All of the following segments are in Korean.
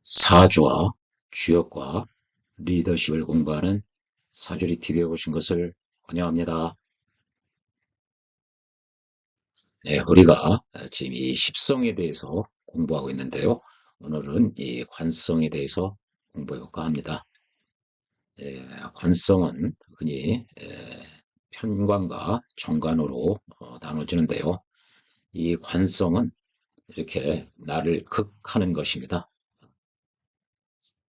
사주와 주역과 리더십을 공부하는 사주리 TV에 오신 것을 환영합니다. 네, 우리가 지금 이 십성에 대해서 공부하고 있는데요. 오늘은 이 관성에 대해서 공부해 볼까 합니다. 관성은 흔히 편관과 정관으로 나눠지는데요. 이 관성은 이렇게 나를 극하는 것입니다.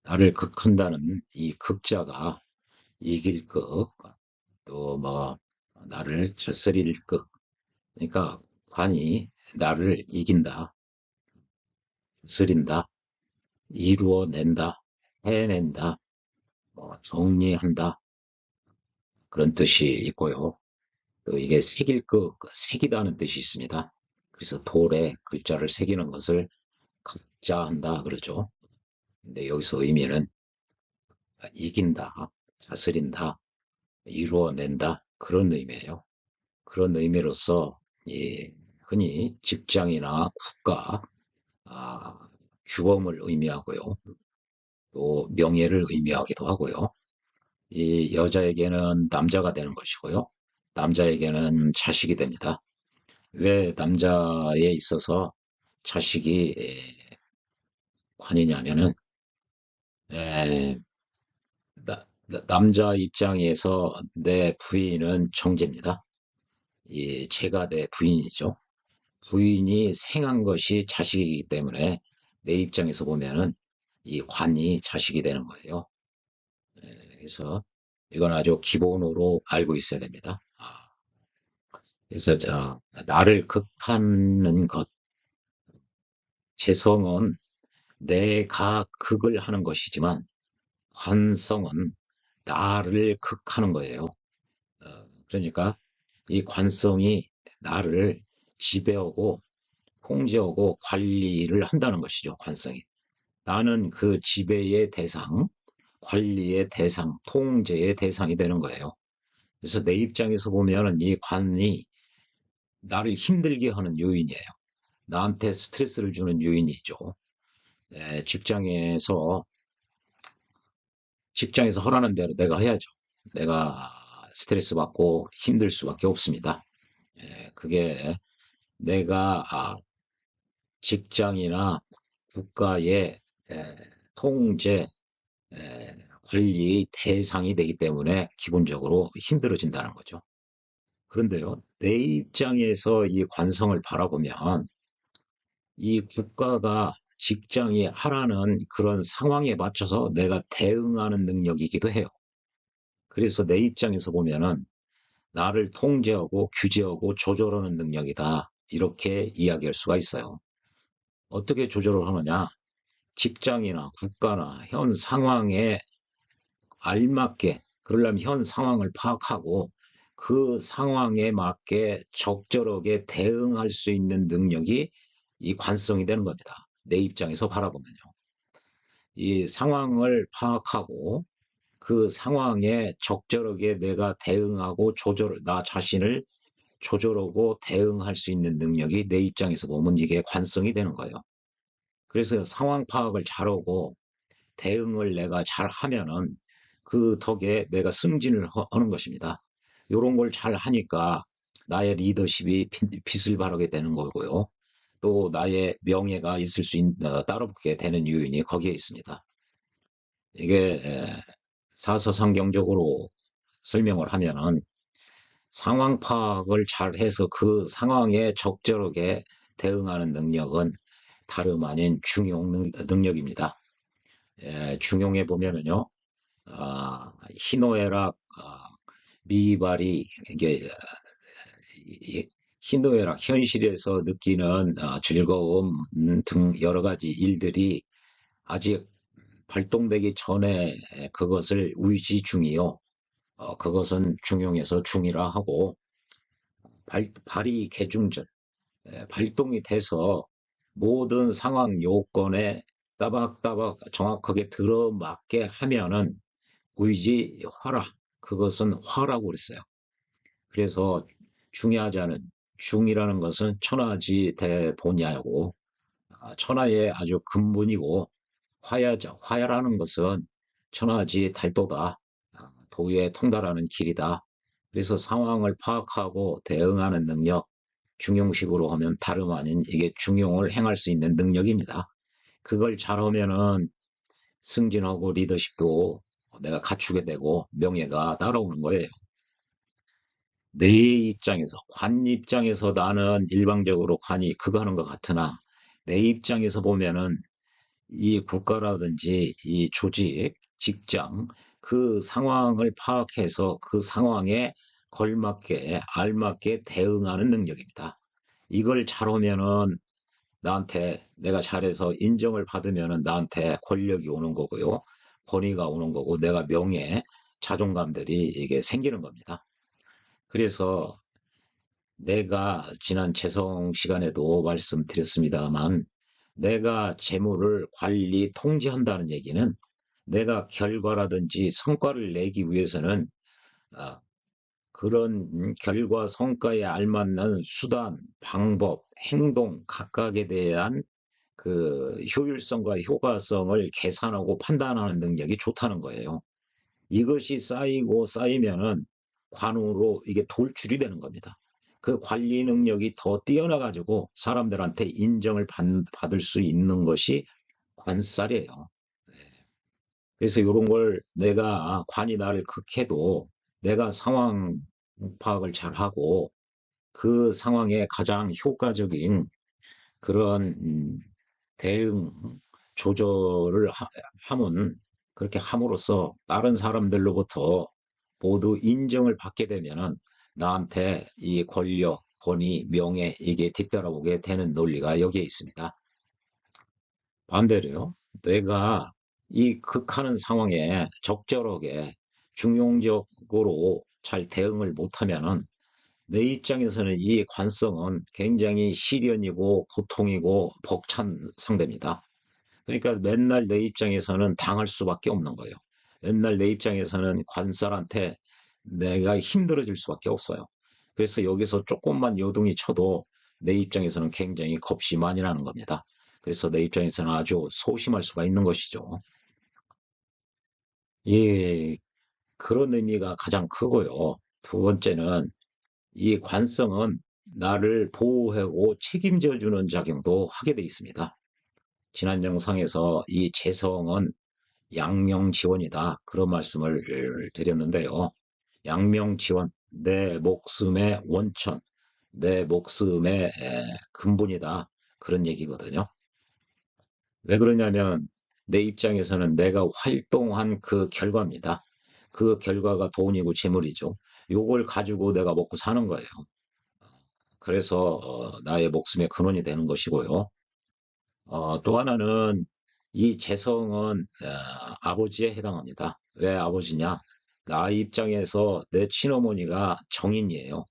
나를 극한다는 이 극자가 이길 극, 또 뭐 나를 다스릴 극, 그러니까 관이 나를 이긴다, 다스린다, 이루어낸다, 해낸다, 정리한다 그런 뜻이 있고요. 또 이게 새길 극, 새기다는 뜻이 있습니다. 그래서 돌에 글자를 새기는 것을 각자한다 그러죠. 근데 여기서 의미는 이긴다, 다스린다, 이루어낸다 그런 의미예요. 그런 의미로서 이 흔히 직장이나 국가, 아, 규범을 의미하고요. 또 명예를 의미하기도 하고요. 이 여자에게는 남자가 되는 것이고요. 남자에게는 자식이 됩니다. 왜 남자에 있어서 자식이 관이냐면은 에, 남자 입장에서 내 부인은 정제입니다. 이 제가 내 부인이죠. 부인이 생한 것이 자식이기 때문에 내 입장에서 보면은 이 관이 자식이 되는 거예요. 그래서 이건 아주 기본으로 알고 있어야 됩니다. 그래서 나를 극하는 것, 재성은 내가 극을 하는 것이지만 관성은 나를 극하는 거예요. 그러니까 이 관성이 나를 지배하고 통제하고 관리를 한다는 것이죠. 관성이. 나는 그 지배의 대상, 관리의 대상, 통제의 대상이 되는 거예요. 그래서 내 입장에서 보면은 이 관이 나를 힘들게 하는 요인이에요. 나한테 스트레스를 주는 요인이죠. 직장에서 허라는 대로 내가 해야죠. 내가 스트레스 받고 힘들 수밖에 없습니다. 그게 내가 직장이나 국가의 통제, 관리 대상이 되기 때문에 기본적으로 힘들어진다는 거죠. 그런데요, 내 입장에서 이 관성을 바라보면 이 국가가 직장이 하라는 그런 상황에 맞춰서 내가 대응하는 능력이기도 해요. 그래서 내 입장에서 보면은 나를 통제하고 규제하고 조절하는 능력이다. 이렇게 이야기할 수가 있어요. 어떻게 조절을 하느냐? 직장이나 국가나 현 상황에 알맞게, 그러려면 현 상황을 파악하고 그 상황에 맞게 적절하게 대응할 수 있는 능력이 이 관성이 되는 겁니다. 내 입장에서 바라보면요. 이 상황을 파악하고 그 상황에 적절하게 내가 대응하고 나 자신을 조절하고 대응할 수 있는 능력이 내 입장에서 보면 이게 관성이 되는 거예요. 그래서 상황 파악을 잘하고 대응을 내가 잘 하면은 그 덕에 내가 승진을 하는 것입니다. 이런 걸 잘 하니까 나의 리더십이 빛을 발하게 되는 거고요. 또 나의 명예가 있을 수 따라붙게 되는 요인이 거기에 있습니다. 이게 사서상경적으로 설명을 하면은 상황 파악을 잘 해서 그 상황에 적절하게 대응하는 능력은 다름 아닌 중용 능력입니다. 중용에 보면은요, 희노애락, 미발이, 이게, 희노애락, 현실에서 느끼는 즐거움 등 여러 가지 일들이 아직 발동되기 전에 그것을 의지 중이요. 그것은 중용에서 중이라 하고, 발이 개중전, 발동이 돼서 모든 상황 요건에 따박따박 정확하게 들어맞게 하면은 의지 화라. 그것은 화라고 그랬어요. 그래서 중요하지 않은 중이라는 것은 천하지 대본이하고 천하의 아주 근본이고 화야라는 것은 천하지 달도다. 도에 통달하는 길이다. 그래서 상황을 파악하고 대응하는 능력, 중용식으로 하면 다름 아닌 이게 중용을 행할 수 있는 능력입니다. 그걸 잘하면은 승진하고 리더십도 내가 갖추게 되고 명예가 따라오는 거예요. 내 입장에서, 관 입장에서 나는 일방적으로 관이 그거 하는 것 같으나 내 입장에서 보면은 이 국가라든지 이 조직, 직장, 그 상황을 파악해서 그 상황에 걸맞게, 알맞게 대응하는 능력입니다. 이걸 잘하면은 나한테 내가 잘해서 인정을 받으면은 나한테 권력이 오는 거고요. 권위가 오는 거고 내가 명예, 자존감들이 이게 생기는 겁니다. 그래서 내가 지난 재성 시간에도 말씀드렸습니다만 내가 재물을 관리, 통제한다는 얘기는 내가 결과라든지 성과를 내기 위해서는 아, 그런 결과 성과에 알맞는 수단, 방법, 행동 각각에 대한 그 효율성과 효과성을 계산하고 판단하는 능력이 좋다는 거예요. 이것이 쌓이고 쌓이면은 관으로 이게 돌출이 되는 겁니다. 그 관리 능력이 더 뛰어나가지고 사람들한테 인정을 받을 수 있는 것이 관살이에요. 그래서 이런 걸 내가 관이 나를 극해도 내가 상황 파악을 잘 하고 그 상황에 가장 효과적인 그런 대응 조절을 함은 그렇게 함으로써 다른 사람들로부터 모두 인정을 받게 되면은 나한테 이 권력, 권위, 명예 이게 뒤따라오게 되는 논리가 여기에 있습니다. 반대로요. 내가 이 극하는 상황에 적절하게 중용적으로 잘 대응을 못하면은 내 입장에서는 이 관성은 굉장히 시련이고 고통이고 벅찬 상대입니다. 그러니까 맨날 내 입장에서는 당할 수밖에 없는 거예요. 맨날 내 입장에서는 관살한테 내가 힘들어질 수밖에 없어요. 그래서 여기서 조금만 요동이 쳐도 내 입장에서는 굉장히 겁이 많이 나는 겁니다. 그래서 내 입장에서는 아주 소심할 수가 있는 것이죠. 예, 그런 의미가 가장 크고요. 두 번째는 이 관성은 나를 보호하고 책임져 주는 작용도 하게 돼 있습니다. 지난 영상에서 이 재성은 양명지원이다. 그런 말씀을 드렸는데요. 양명지원, 내 목숨의 원천, 내 목숨의 근본이다. 그런 얘기거든요. 왜 그러냐면 내 입장에서는 내가 활동한 그 결과입니다. 그 결과가 돈이고 재물이죠. 요걸 가지고 내가 먹고 사는 거예요. 그래서 나의 목숨의 근원이 되는 것이고요. 또 하나는 이 재성은 아버지에 해당합니다. 왜 아버지냐? 나 입장에서 내 친어머니가 정인이에요.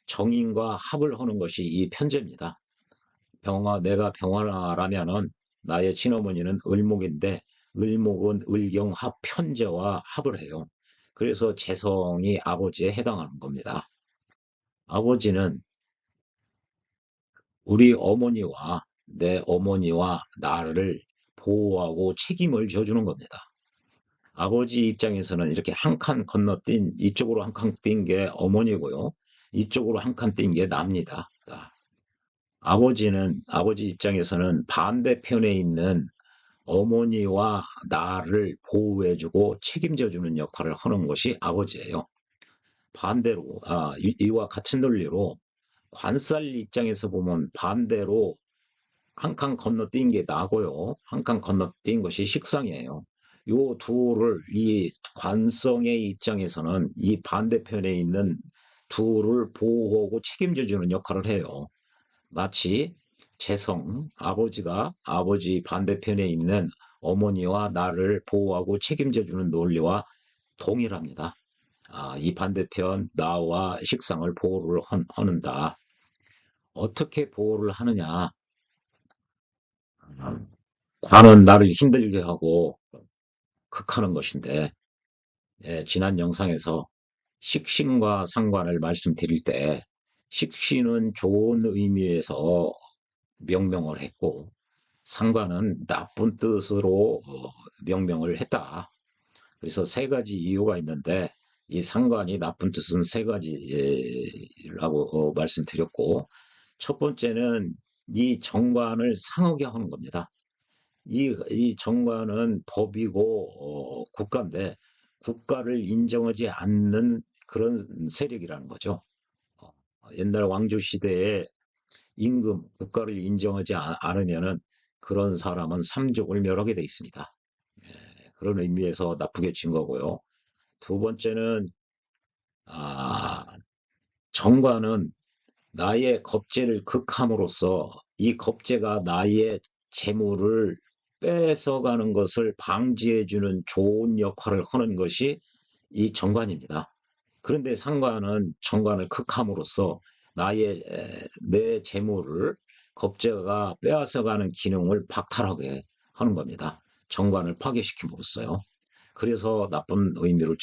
정인과 합을 하는 것이 이 편제입니다. 내가 병화라면은 나의 친어머니는 을목인데 을목은 을경합 편제와 합을 해요. 그래서 재성이 아버지에 해당하는 겁니다. 아버지는 우리 어머니와 내 어머니와 나를 보호하고 책임을 져주는 겁니다. 아버지 입장에서는 이렇게 한 칸 건너뛴, 이쪽으로 한 칸 뛴 게 어머니고요. 이쪽으로 한 칸 뛴 게 납니다. 아버지 입장에서는 반대편에 있는 어머니와 나를 보호해주고 책임져주는 역할을 하는 것이 아버지예요. 반대로, 이와 같은 논리로 관살 입장에서 보면 반대로 한 칸 건너뛴 게 나고요. 한 칸 건너뛴 것이 식상이에요. 요 둘을 이 관성의 입장에서는 이 반대편에 있는 둘을 보호하고 책임져주는 역할을 해요. 마치 재성, 아버지가 아버지 반대편에 있는 어머니와 나를 보호하고 책임져주는 논리와 동일합니다. 이 반대편 나와 식상을 보호를 하는다. 어떻게 보호를 하느냐? 관은 나를 힘들게 하고 극하는 것인데, 지난 영상에서 식신과 상관을 말씀드릴 때 식신은 좋은 의미에서 명명을 했고 상관은 나쁜 뜻으로 명명을 했다. 그래서 세 가지 이유가 있는데 이 상관이 나쁜 뜻은 세 가지라고 말씀드렸고 첫 번째는 이 정관을 상하게 하는 겁니다. 이 정관은 법이고 국가인데 국가를 인정하지 않는 그런 세력이라는 거죠. 어, 옛날 왕조 시대에 임금, 국가를 인정하지 않으면은 그런 사람은 삼족을 멸하게 돼 있습니다. 그런 의미에서 나쁘게 진 거고요. 두 번째는 아, 정관은 나의 겁제를 극함으로써 이 겁제가 나의 재물을 뺏어가는 것을 방지해주는 좋은 역할을 하는 것이 이 정관입니다. 그런데 상관은 정관을 극함으로써 내 재물을 겁제가 빼앗아가는 기능을 박탈하게 하는 겁니다. 정관을 파괴시킴으로써요. 그래서 나쁜 의미로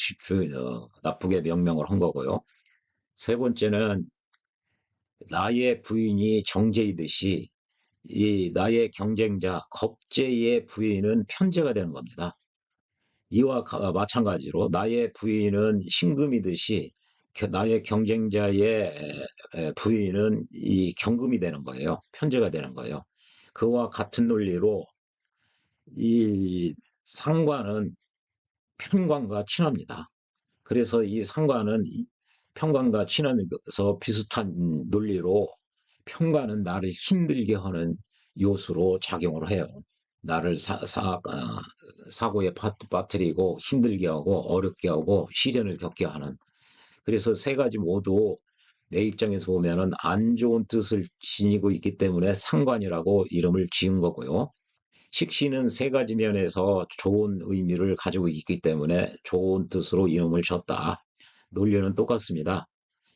나쁘게 명명을 한 거고요. 세 번째는 나의 부인이 정제이듯이 이 나의 경쟁자 겁제의 부인은 편제가 되는 겁니다. 이와 마찬가지로 나의 부인은 신금이듯이 나의 경쟁자의 부인은 이 경금이 되는 거예요. 편제가 되는 거예요. 그와 같은 논리로 이 상관은 편관과 친합니다. 그래서 이 상관은 편관과 친하면서 비슷한 논리로 편관은 나를 힘들게 하는 요소로 작용을 해요. 나를 사고에 빠뜨리고 힘들게 하고 어렵게 하고 시련을 겪게 하는. 그래서 세 가지 모두 내 입장에서 보면은 안 좋은 뜻을 지니고 있기 때문에 상관이라고 이름을 지은 거고요. 식신은 세 가지 면에서 좋은 의미를 가지고 있기 때문에 좋은 뜻으로 이름을 줬다. 논리는 똑같습니다.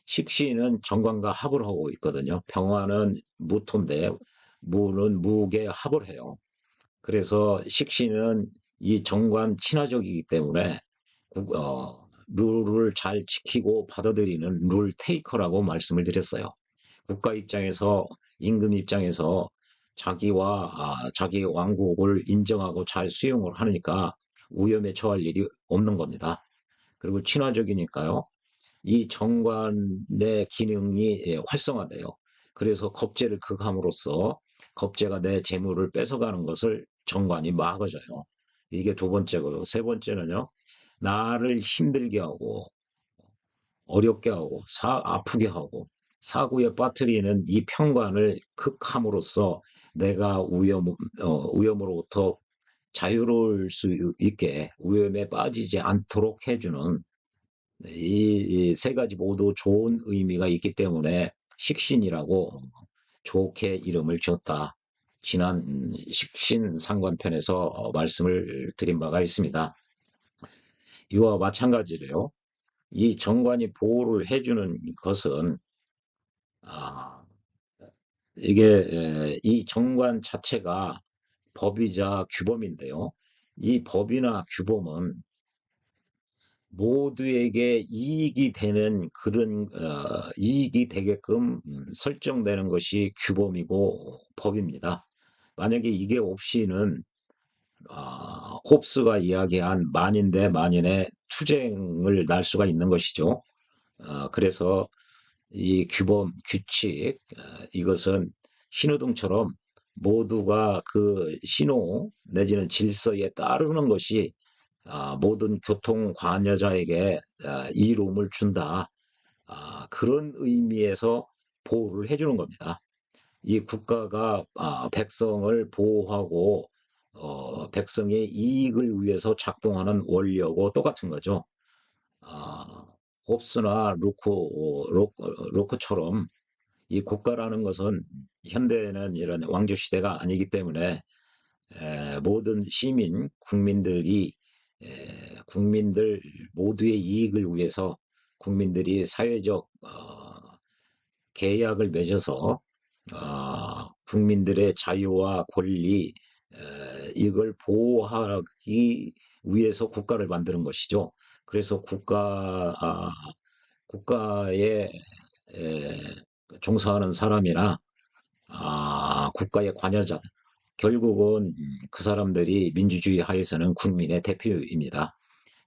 식신은 정관과 합을 하고 있거든요. 병화는 무토인데 무는 무게 합을 해요. 그래서 식신은 이 정관 친화적이기 때문에 룰을 잘 지키고 받아들이는 룰 테이커라고 말씀을 드렸어요. 국가 입장에서 임금 입장에서 자기 왕국을 인정하고 잘 수용을 하니까 위험에 처할 일이 없는 겁니다. 그리고 친화적이니까요. 이 정관의 기능이 활성화돼요. 그래서 겁제를 극함으로써 겁제가 내 재물을 뺏어가는 것을 정관이 막아줘요. 이게 두 번째고요. 세 번째는요. 나를 힘들게 하고 어렵게 하고 아프게 하고 사고에 빠뜨리는 이 편관을 극함으로써 내가 위험으로부터 자유로울 수 있게 위험에 빠지지 않도록 해주는 이 세 가지 모두 좋은 의미가 있기 때문에 식신이라고 좋게 이름을 지었다. 지난 식신상관편에서 말씀을 드린 바가 있습니다. 이와 마찬가지로요. 이 정관이 보호를 해주는 것은 아, 이게 이 정관 자체가 법이자 규범인데요. 이 법이나 규범은 모두에게 이익이 되는 그런 이익이 되게끔 설정되는 것이 규범이고 법입니다. 만약에 이게 없이는 홉스가 이야기한 만인 대 만인의 투쟁을 날 수가 있는 것이죠. 그래서 이 규범, 규칙, 이것은 신호등처럼 모두가 그 신호 내지는 질서에 따르는 것이 모든 교통 관여자에게 이로움을 준다. 그런 의미에서 보호를 해주는 겁니다. 이 국가가 백성을 보호하고 백성의 이익을 위해서 작동하는 원리하고 똑같은 거죠. 아, 홉스나 로크처럼 이 국가라는 것은 현대에는 이런 왕조 시대가 아니기 때문에 모든 시민, 국민들 모두의 이익을 위해서 국민들이 사회적 계약을 맺어서 국민들의 자유와 권리 이걸 보호하기 위해서 국가를 만드는 것이죠. 그래서 국가에 종사하는 사람이나 국가의 관여자 결국은 그 사람들이 민주주의 하에서는 국민의 대표입니다.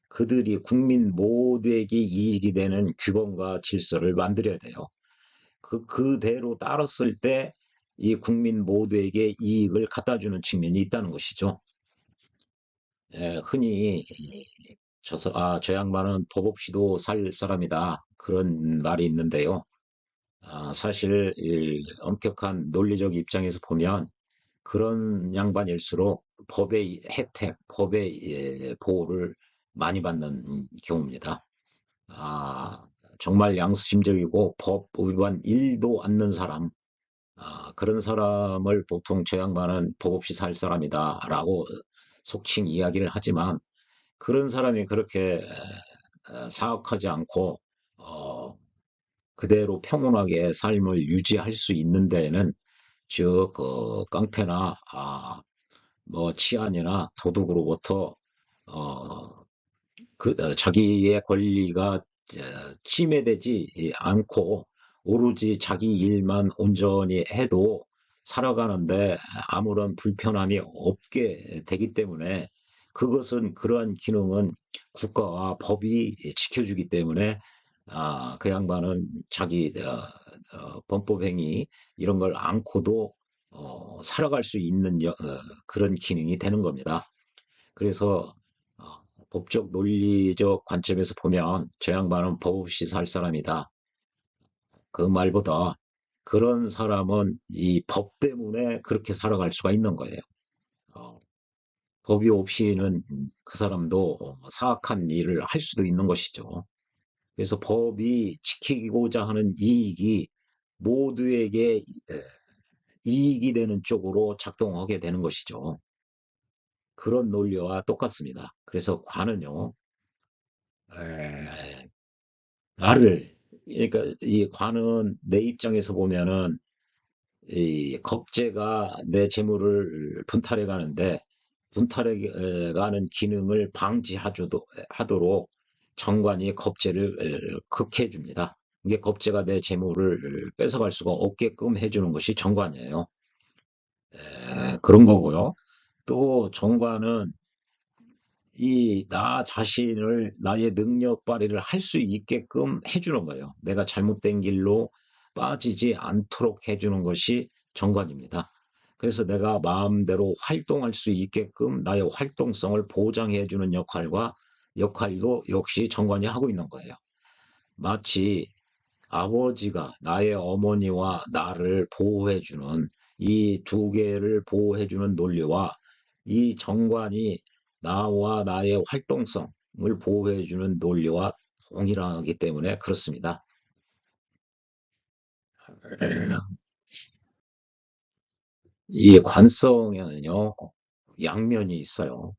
그들이 국민 모두에게 이익이 되는 규범과 질서를 만들어야 돼요. 그대로 따랐을 때 이 국민 모두에게 이익을 갖다 주는 측면이 있다는 것이죠. 흔히 저 양반은 법 없이도 살 사람이다. 그런 말이 있는데요. 사실 엄격한 논리적 입장에서 보면 그런 양반일수록 법의 혜택, 법의 보호를 많이 받는 경우입니다. 아, 정말 양심적이고 법 위반 1도 않는 사람, 그런 사람을 보통 저 양반은 법 없이 살 사람이다라고 속칭 이야기를 하지만 그런 사람이 그렇게 사악하지 않고 어, 그대로 평온하게 삶을 유지할 수 있는 데에는 즉 깡패나 뭐 치안이나 도둑으로부터 어, 자기의 권리가 침해되지 않고 오로지 자기 일만 온전히 해도 살아가는데 아무런 불편함이 없게 되기 때문에 그것은 그러한 기능은 국가와 법이 지켜주기 때문에 그 양반은 자기 범법행위 이런 걸 않고도 살아갈 수 있는 그런 기능이 되는 겁니다. 그래서 어, 법적 논리적 관점에서 보면 저 양반은 법 없이 살 사람이다. 그 말보다 그런 사람은 이 법 때문에 그렇게 살아갈 수가 있는 거예요. 어, 법이 없이는 그 사람도 사악한 일을 할 수도 있는 것이죠. 그래서 법이 지키고자 하는 이익이 모두에게 이익이 되는 쪽으로 작동하게 되는 것이죠. 그런 논리와 똑같습니다. 그래서 관은요, 에, 나를 그러니까 이 관은 내 입장에서 보면은 이 겁재가 내 재물을 분탈해 가는데 분탈해 가는 기능을 하도록 정관이 겁재를 극해 줍니다. 이게 겁재가 내 재물을 뺏어갈 수가 없게끔 해주는 것이 정관이에요. 그런 거고요. 또 정관은 이 나 자신을 나의 능력 발휘를 할 수 있게끔 해주는 거예요. 내가 잘못된 길로 빠지지 않도록 해주는 것이 정관입니다. 그래서 내가 마음대로 활동할 수 있게끔 나의 활동성을 보장해주는 역할도 역시 정관이 하고 있는 거예요. 마치 아버지가 나의 어머니와 나를 보호해주는 이 두 개를 보호해주는 논리와 이 정관이 나와 나의 활동성을 보호해주는 논리와 동일하기 때문에 그렇습니다. 이 관성에는요, 양면이 있어요.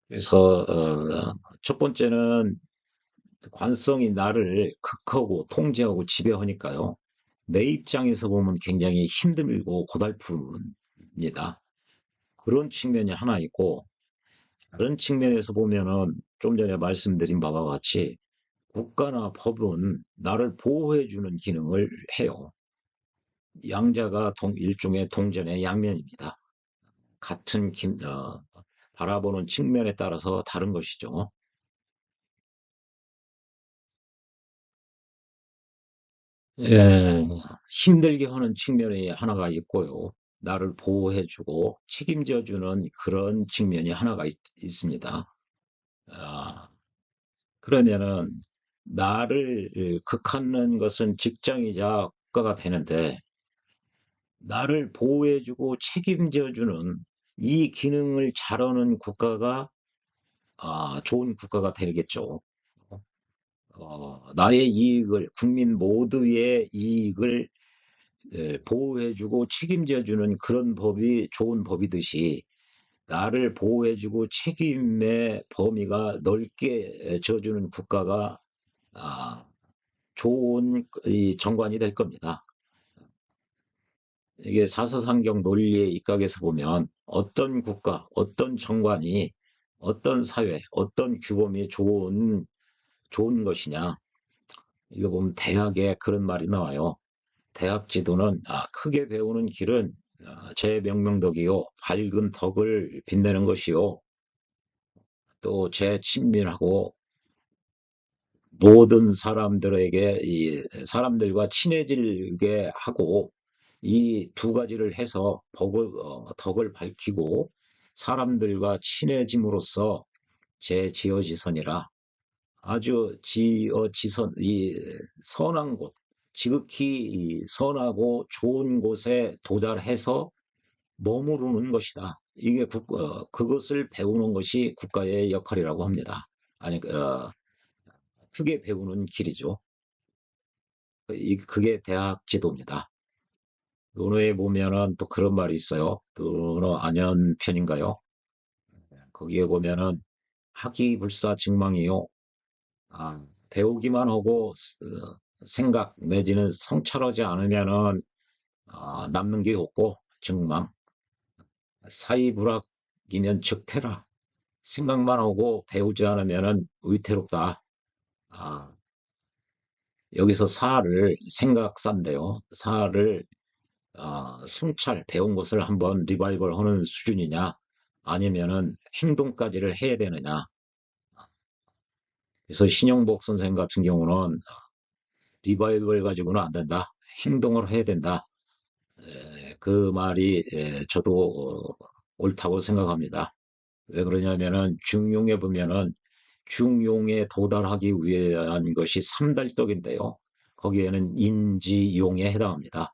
그래서 첫 번째는 관성이 나를 극하고 통제하고 지배하니까요. 내 입장에서 보면 굉장히 힘들고 고달픕니다. 그런 측면이 하나 있고 다른 측면에서 보면은 좀 전에 말씀드린 바와 같이 국가나 법은 나를 보호해주는 기능을 해요. 양자가 일종의 동전의 양면입니다. 같은 바라보는 측면에 따라서 다른 것이죠. 예, 힘들게 하는 측면이 하나가 있고요. 나를 보호해주고 책임져주는 그런 측면이 하나가 있습니다. 아, 그러면은 나를 극하는 것은 직장이자 국가가 되는데 나를 보호해주고 책임져주는 이 기능을 잘하는 국가가 좋은 국가가 되겠죠. 나의 이익을 국민 모두의 이익을 보호해주고 책임져주는 그런 법이 좋은 법이듯이 나를 보호해주고 책임의 범위가 넓게 져주는 국가가 아, 좋은 이 정관이 될 겁니다. 이게 사서상경 논리의 입각에서 보면 어떤 국가, 어떤 정관이 어떤 사회, 어떤 규범이 좋은 것이냐. 이거 보면 대학에 그런 말이 나와요. 대학 지도는 크게 배우는 길은 제 명명덕이요, 밝은 덕을 빛내는 것이요, 또 제 친밀하고 모든 사람들에게 이 사람들과 친해지게 하고 이 두 가지를 해서 덕을 밝히고 사람들과 친해짐으로써 제 지어지선이라 아주 지어지선 이 선한 곳 지극히 이 선하고 좋은 곳에 도달해서 머무르는 것이다. 이게 그것을 배우는 것이 국가의 역할이라고 합니다. 아니, 크게 배우는 길이죠. 그게 대학 지도입니다. 논어에 보면은 또 그런 말이 있어요. 논어 안연편인가요? 거기에 보면은 학이불사 증망이요. 배우기만 하고 생각 내지는 성찰하지 않으면은 남는 게 없고 증망. 사이불학이면 즉태라. 생각만 하고 배우지 않으면은 위태롭다. 아, 여기서 사를 생각산대요. 사를 성찰, 배운 것을 한번 리바이벌 하는 수준이냐, 아니면은 행동까지를 해야 되느냐. 그래서 신영복 선생 같은 경우는 리바이벌 가지고는 안 된다. 행동을 해야 된다. 그 말이 저도 옳다고 생각합니다. 왜 그러냐면은 중용에 보면은 중용에 도달하기 위한 것이 삼달떡인데요. 거기에는 인지용에 해당합니다.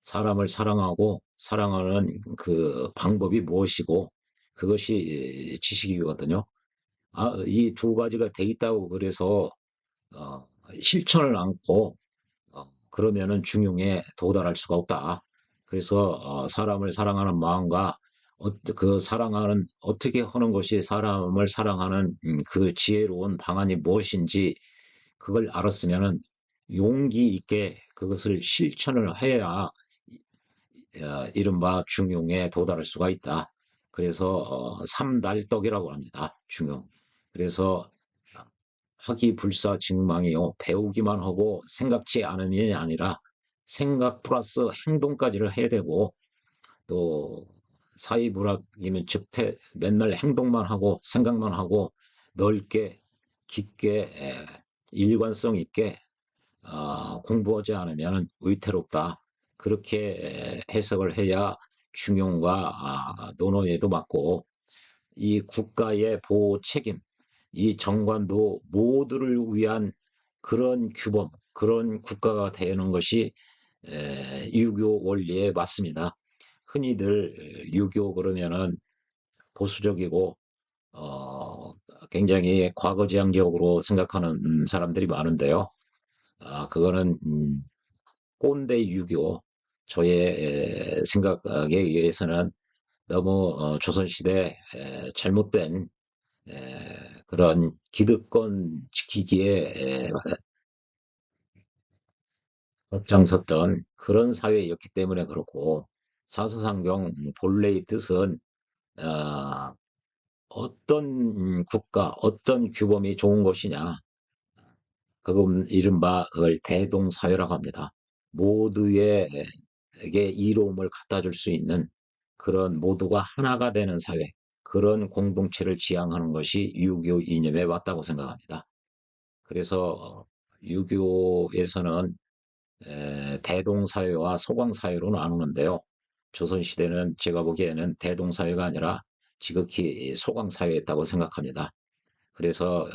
사람을 사랑하고 사랑하는 그 방법이 무엇이고 그것이 지식이거든요. 이 두 가지가 돼 있다고 그래서 어, 실천을 않고 그러면은 중용에 도달할 수가 없다. 그래서 사람을 사랑하는 마음과 그 사랑하는 어떻게 하는 것이 사람을 사랑하는 그 지혜로운 방안이 무엇인지 그걸 알았으면은 용기 있게 그것을 실천을 해야 이른바 중용에 도달할 수가 있다. 그래서 삼달떡이라고 합니다. 중용. 그래서 학이불사 증망이요. 배우기만 하고 생각지 않음이 아니라 생각 플러스 행동까지를 해야 되고 또 사이불학이면 즉태 맨날 행동만 하고 생각만 하고 넓게 깊게 일관성 있게 공부하지 않으면 위태롭다. 그렇게 해석을 해야 중용과 논어에도 맞고 이 국가의 보호 책임, 이 정관도 모두를 위한 그런 규범, 그런 국가가 되는 것이 유교 원리에 맞습니다. 흔히들 유교 그러면은 보수적이고 어, 굉장히 과거지향적으로 생각하는 사람들이 많은데요. 그거는 꼰대 유교 저의 생각에 의해서는 너무 조선시대 잘못된 그런 기득권 지키기에 앞장섰던 그런 사회였기 때문에 그렇고 사서상경 본래의 뜻은 어, 어떤 국가, 어떤 규범이 좋은 것이냐 그건 이른바 그걸 대동사회라고 합니다. 모두에게 이로움을 갖다 줄 수 있는 그런 모두가 하나가 되는 사회, 그런 공동체를 지향하는 것이 유교 이념에 맞다고 생각합니다. 그래서 유교에서는 대동사회와 소강사회로 나누는데요. 조선시대는 제가 보기에는 대동사회가 아니라 지극히 소강사회였다고 생각합니다. 그래서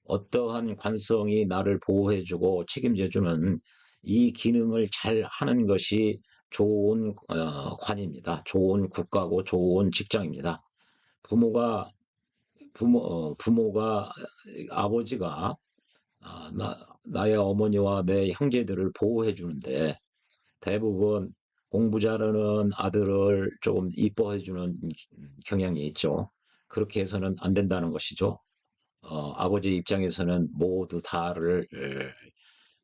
어떠한 관성이 나를 보호해주고 책임져주는 이 기능을 잘 하는 것이 좋은 관입니다. 좋은 국가고 좋은 직장입니다. 부모가 부모가 아버지가 나의 어머니와 내 형제들을 보호해 주는데 대부분 공부 잘하는 아들을 조금 이뻐해 주는 경향이 있죠. 그렇게 해서는 안 된다는 것이죠. 아버지 입장에서는 모두 다를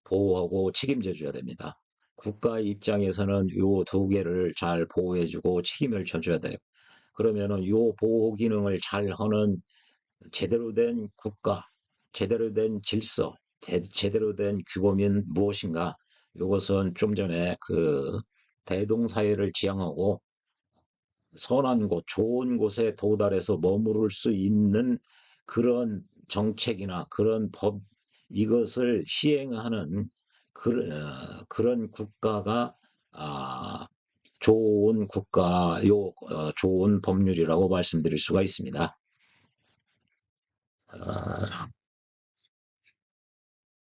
보호하고 책임져 줘야 됩니다. 국가 입장에서는 요 두 개를 잘 보호해주고 책임을 져줘야 돼요. 그러면은 요 보호 기능을 잘 하는 제대로 된 국가, 제대로 된 질서, 제대로 된 규범인 무엇인가? 이것은 좀 전에 그 대동사회를 지향하고 선한 곳, 좋은 곳에 도달해서 머무를 수 있는 그런 정책이나 그런 법, 이것을 시행하는 그런 국가가 아, 좋은 좋은 법률이라고 말씀드릴 수가 있습니다. 아,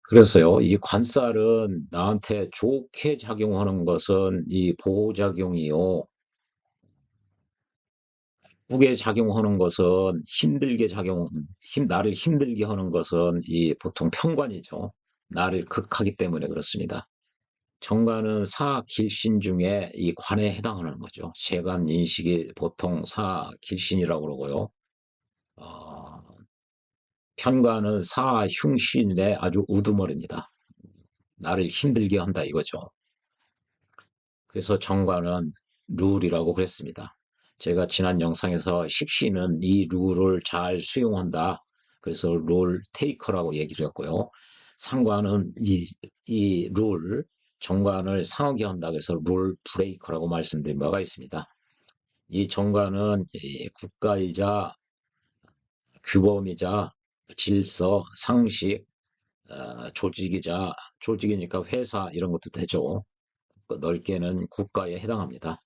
그래서요, 이 관살은 나한테 좋게 작용하는 것은 이 보호작용이요. 나쁘게 작용하는 것은 나를 힘들게 하는 것은 이 보통 편관이죠. 나를 극하기 때문에 그렇습니다. 정관은 사길신 중에 이 관에 해당하는 거죠. 재관 인식이 보통 사길신이라고 그러고요. 어, 편관은 사흉신의 아주 우두머리입니다. 나를 힘들게 한다 이거죠. 그래서 정관은 룰이라고 그랬습니다. 제가 지난 영상에서 식신은 이 룰을 잘 수용한다. 그래서 룰 테이커라고 얘기를 했고요. 상관은 이 룰, 정관을 상하게 한다. 그래서 룰 브레이커라고 말씀드린 바가 있습니다. 이 정관은 국가이자 규범이자 질서, 상식, 조직이니까 회사 이런 것도 되죠. 넓게는 국가에 해당합니다.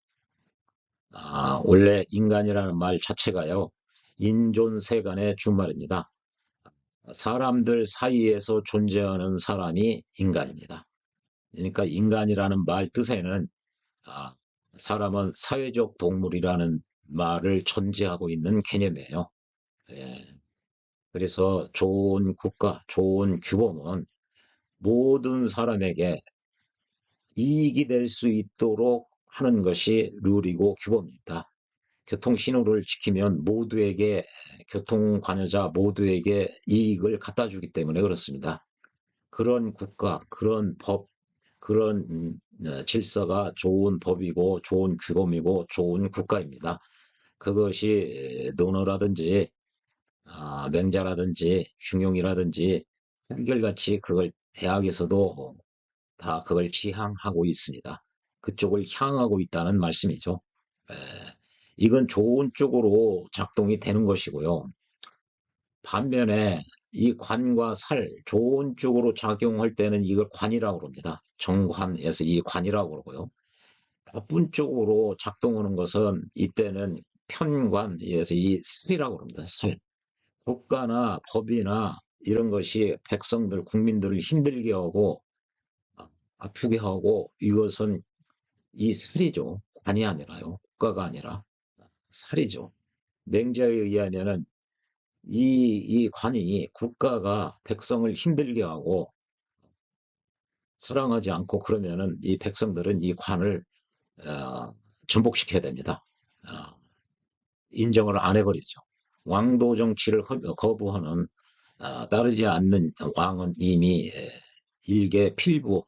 원래 인간이라는 말 자체가요, 인존세간의 준말입니다. 사람들 사이에서 존재하는 사람이 인간입니다. 그러니까 인간이라는 말 뜻에는 아, 사람은 사회적 동물이라는 말을 전제하고 있는 개념이에요. 예, 그래서 좋은 국가, 좋은 규범은 모든 사람에게 이익이 될 수 있도록 하는 것이 룰이고 규범입니다. 교통신호를 지키면 모두에게, 교통 관여자 모두에게 이익을 갖다 주기 때문에 그렇습니다. 그런 국가, 그런 법, 그런 질서가 좋은 법이고 좋은 규범이고 좋은 국가입니다. 그것이 논어라든지 맹자라든지 중용이라든지 한결같이 그걸 대학에서도 다 그걸 지향하고 있습니다. 그쪽을 향하고 있다는 말씀이죠. 에, 이건 좋은 쪽으로 작동이 되는 것이고요. 반면에 이 관과 살, 좋은 쪽으로 작용할 때는 이걸 관이라고 그럽니다. 정관에서 이 관이라고 그러고요. 나쁜 쪽으로 작동하는 것은 이때는 편관에서 이 살이라고 그럽니다. 살. 국가나 법이나 이런 것이 백성들, 국민들을 힘들게 하고 아프게 하고 이것은 이 살이죠. 관이 아니라요. 국가가 아니라 살이죠. 맹자에 의하면은 이 관이 국가가 백성을 힘들게 하고 사랑하지 않고 그러면은 이 백성들은 이 관을 어, 전복시켜야 됩니다. 어, 인정을 안 해버리죠. 왕도 정치를 거부하는 따르지 않는 왕은 이미 일개 필부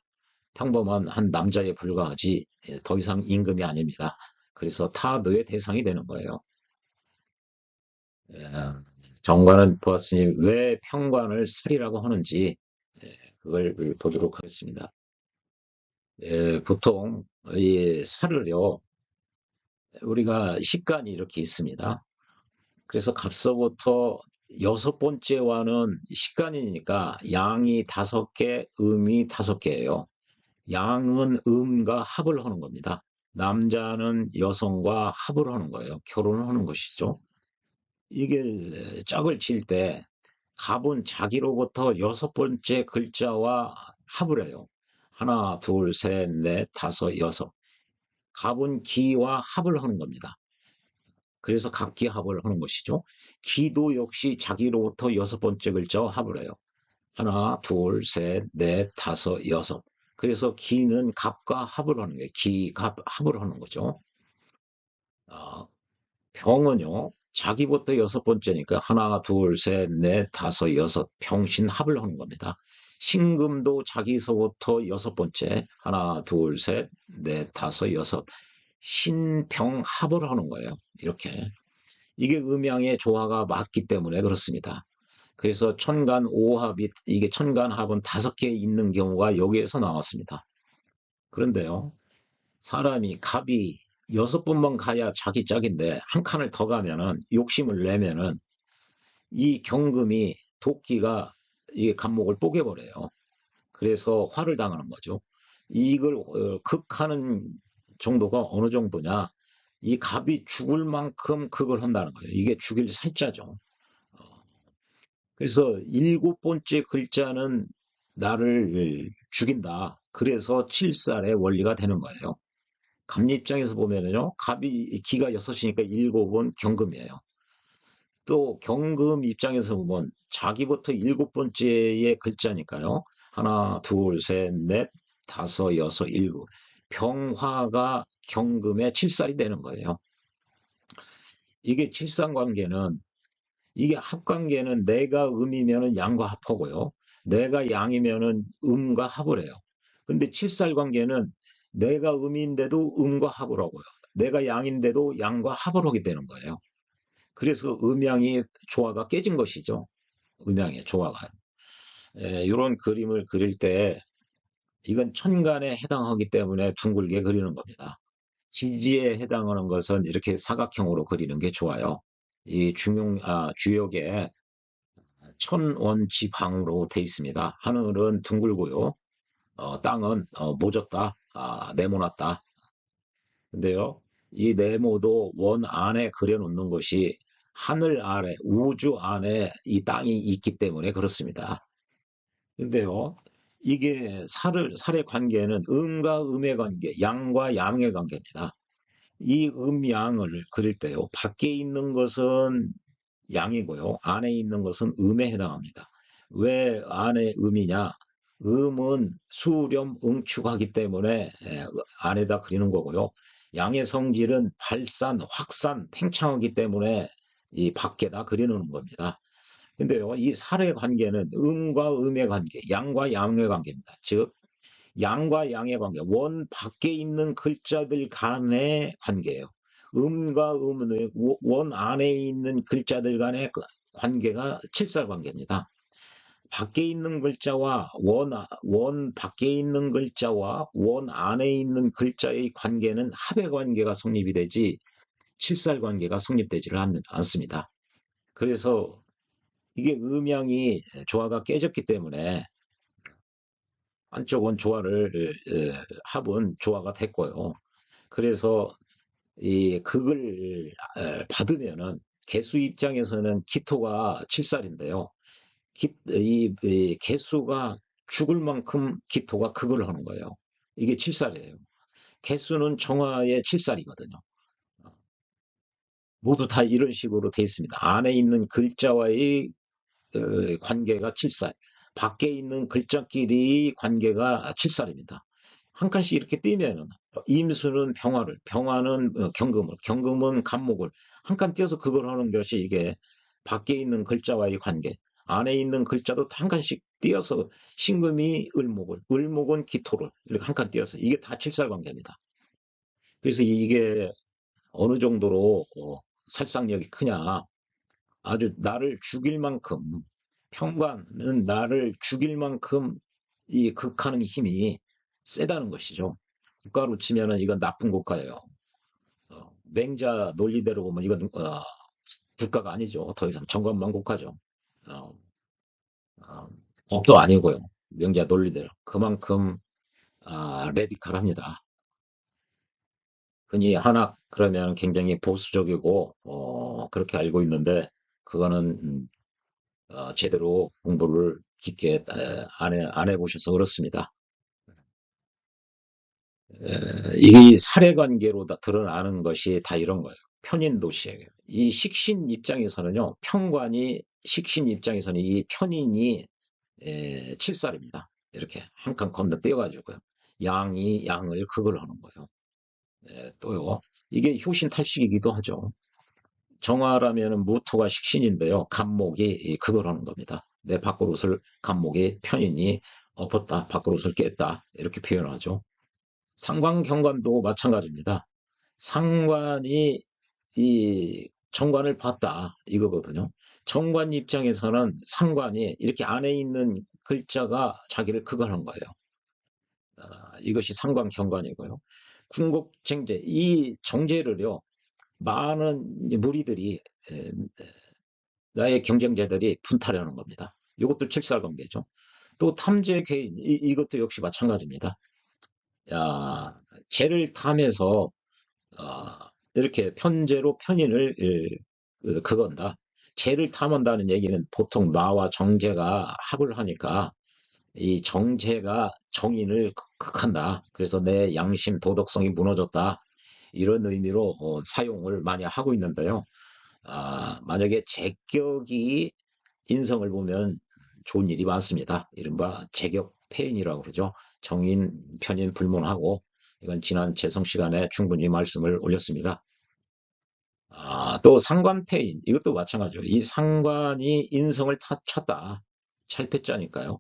평범한 한 남자에 불과하지 더 이상 임금이 아닙니다. 그래서 타도의 대상이 되는 거예요. 정관은 보았으니 왜 평관을 살이라고 하는지 그걸 보도록 하겠습니다. 보통 이 살을요, 우리가 식간이 이렇게 있습니다. 그래서 갑서부터 여섯 번째와는 식간이니까 양이 5개, 음이 5개예요. 양은 음과 합을 하는 겁니다. 남자는 여성과 합을 하는 거예요. 결혼을 하는 것이죠. 이게 짝을 칠 때 갑은 자기로부터 6번째 글자와 합을 해요. 하나, 둘, 셋, 넷, 다섯, 여섯. 갑은 기와 합을 하는 겁니다. 그래서 갑기합을 하는 것이죠. 기도 역시 자기로부터 6번째 글자와 합을 해요. 하나, 둘, 셋, 넷, 다섯, 여섯. 그래서 기는 갑과 합을 하는 거예요. 기, 갑, 합을 하는 거죠. 아, 병은요, 자기부터 6번째니까 하나, 둘, 셋, 넷, 다섯, 여섯. 병신 합을 하는 겁니다. 신금도 자기서부터 6번째. 하나, 둘, 셋, 넷, 다섯, 여섯. 신병 합을 하는 거예요. 이렇게. 이게 음양의 조화가 맞기 때문에 그렇습니다. 그래서 천간 오합이 이게 천간합은 5개 있는 경우가 여기에서 나왔습니다. 그런데요, 사람이 갑이 6번만 가야 자기 짝인데 한 칸을 더 가면은 욕심을 내면은 이 경금이 도끼가 이 갑목을 뽀개버려요. 그래서 화를 당하는 거죠. 이걸 극하는 정도가 어느 정도냐? 이 갑이 죽을 만큼 극을 한다는 거예요. 이게 죽일 살자죠. 어, 그래서 7번째 글자는 나를 죽인다. 그래서 칠살의 원리가 되는 거예요. 갑 입장에서 보면은요, 갑이 기가 6이니까 7은 경금이에요. 또 경금 입장에서 보면 자기부터 7번째의 글자니까요. 하나, 둘, 셋, 넷, 다섯, 여섯, 일곱. 병화가 경금의 칠살이 되는 거예요. 이게 칠상관계는 이게 합관계는 내가 음이면은 양과 합하고요. 내가 양이면은 음과 합을 해요. 근데 칠살관계는 내가 음인데도 음과 합을 하고요. 내가 양인데도 양과 합을 하게 되는 거예요. 그래서 음양이 조화가 깨진 것이죠. 음양의 조화가. 이런 그림을 그릴 때 이건 천간에 해당하기 때문에 둥글게 그리는 겁니다. 지지에 해당하는 것은 이렇게 사각형으로 그리는 게 좋아요. 이 주역에 천원지방으로 돼 있습니다. 하늘은 둥글고요. 땅은 모졌다, 네모났다. 근데요, 이 네모도 원 안에 그려놓는 것이 하늘 아래, 우주 안에 이 땅이 있기 때문에 그렇습니다. 근데요, 이게 살의 관계는 음과 음의 관계, 양과 양의 관계입니다. 이 음양을 그릴 때요, 밖에 있는 것은 양이고요, 안에 있는 것은 음에 해당합니다. 왜 안에 음이냐? 음은 수렴, 응축하기 때문에 안에다 그리는 거고요. 양의 성질은 발산, 확산, 팽창하기 때문에 이 밖에다 그리는 겁니다. 근데요, 이 살의 관계는 음과 음의 관계, 양과 양의 관계입니다. 즉, 양과 양의 관계, 원 밖에 있는 글자들 간의 관계예요. 음과 음의 원 안에 있는 글자들 간의 관계가 칠살 관계입니다. 밖에 있는 글자와 원 밖에 있는 글자와 원 안에 있는 글자의 관계는 합의 관계가 성립이 되지 칠살 관계가 성립되지를 않습니다. 그래서 이게 음양이 조화가 깨졌기 때문에 한쪽은 합은 조화가 됐고요. 그래서 이 극을 받으면은 개수 입장에서는 기토가 칠살인데요. 이 개수가 죽을 만큼 기토가 극을 하는 거예요. 이게 칠살이에요. 개수는 정화의 칠살이거든요. 모두 다 이런 식으로 돼 있습니다. 안에 있는 글자와의 관계가 칠살, 밖에 있는 글자끼리 관계가 칠살입니다. 한 칸씩 이렇게 띄면은 임수는 병화를, 병화는 경금을, 경금은 간목을 한 칸 띄어서 그걸 하는 것이 이게 밖에 있는 글자와의 관계, 안에 있는 글자도 한 칸씩 띄어서 신금이 을목을, 을목은 기토를 이렇게 한 칸 띄어서 이게 다 칠살 관계입니다. 그래서 이게 어느 정도로 살상력이 크냐, 아주 나를 죽일 만큼 평관은 나를 죽일 만큼 이 극하는 힘이 세다는 것이죠. 국가로 치면은 이건 나쁜 국가예요. 맹자 논리대로 보면 이건 국가가 아니죠. 더 이상 정권만 국가죠. 어, 어, 법도 아니고요. 명자 논리대로 그만큼 레디컬합니다. 흔히 한학 그러면 굉장히 보수적이고 그렇게 알고 있는데 그거는 제대로 공부를 깊게 안 해보셔서 그렇습니다. 이게 사례관계로 다 드러나는 것이 다 이런 거예요. 편인도시예요. 이 식신 입장에서는요, 식신 입장에서는 이 편인이 칠살입니다. 이렇게 한 칸 건너 떼어가지고요. 양이 양을 극을 하는 거예요. 또요, 이게 효신탈식이기도 하죠. 정화라면은 무토가 식신인데요. 간목이 그걸 하는 겁니다. 내 밥그릇을 간목이 편인이 엎었다, 밥그릇을 깼다 이렇게 표현하죠. 상관경관도 마찬가지입니다. 상관이 이 정관을 봤다 이거거든요. 정관 입장에서는 상관이 이렇게 안에 있는 글자가 자기를 그걸 한 거예요. 이것이 상관경관이고요. 군국정제, 이 정제를요, 많은 무리들이, 나의 경쟁자들이 분탈하는 겁니다. 이것도 칠살관계죠. 또 탐재 개인, 이것도 역시 마찬가지입니다. 야, 쟤를 탐해서, 이렇게 편제로 편인을, 그건다. 쟤를 탐한다는 얘기는 보통 나와 정제가 합을 하니까 이 정제가 정인을 극한다. 그래서 내 양심, 도덕성이 무너졌다. 이런 의미로 사용을 많이 하고 있는데요. 만약에 제격이 인성을 보면 좋은 일이 많습니다. 이른바 제격 폐인이라고 그러죠. 정인, 편인 불문하고, 이건 지난 재성 시간에 충분히 말씀을 올렸습니다. 또 상관 폐인, 이것도 마찬가지예요. 이 상관이 인성을 쳤다. 찰패자니까요.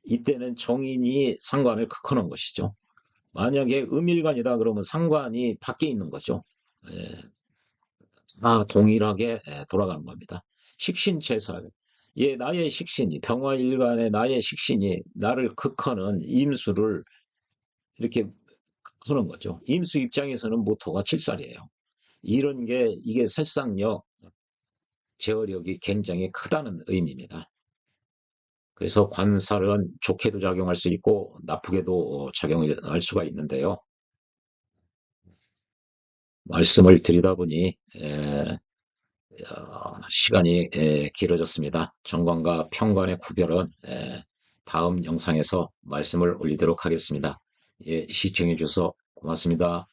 이때는 정인이 상관을 극헌한 것이죠. 만약에 음일관이다 그러면 상관이 밖에 있는 거죠. 예, 동일하게 돌아가는 겁니다. 식신체살. 예, 나의 식신이, 병화일간의 나의 식신이 나를 극하는 임수를 이렇게 하는 거죠. 임수 입장에서는 모토가 칠살이에요. 이런 게, 이게 살상력, 제어력이 굉장히 크다는 의미입니다. 그래서 관살은 좋게도 작용할 수 있고, 나쁘게도 작용할 수가 있는데요. 말씀을 드리다 보니, 시간이 길어졌습니다. 정관과 평관의 구별은 다음 영상에서 말씀을 올리도록 하겠습니다. 예, 시청해 주셔서 고맙습니다.